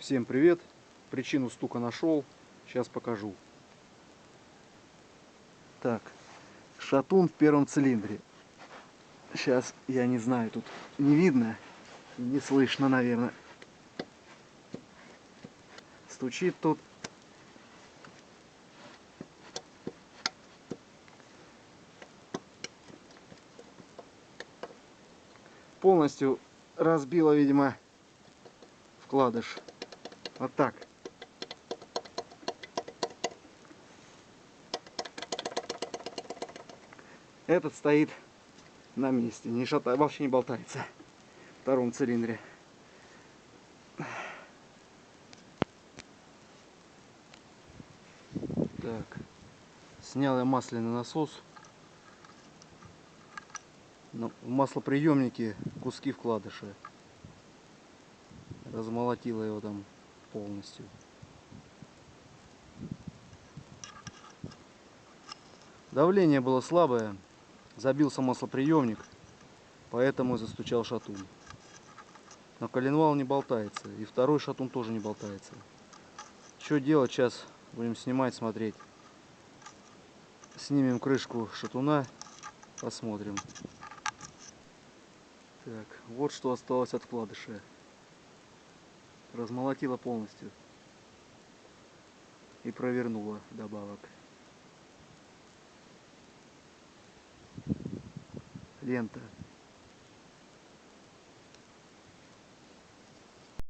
Всем привет! Причину стука нашел, сейчас покажу. Так, шатун в первом цилиндре. Сейчас, я не знаю, тут не видно, не слышно, наверное. Стучит тут. Полностью разбило, видимо, вкладыш. Вот так. Этот стоит на месте, не шатает, вообще не болтается. В втором цилиндре. Так, снял я масляный насос. Но в маслоприемнике куски вкладыша. Размолотила его там полностью. Давление было слабое, забился маслоприемник, поэтому застучал шатун. Но коленвал не болтается, и второй шатун тоже не болтается. Что делать, сейчас будем снимать, смотреть. Снимем крышку шатуна, посмотрим. Так, вот что осталось от вкладыша. Размолотила полностью и провернула добавок. Лента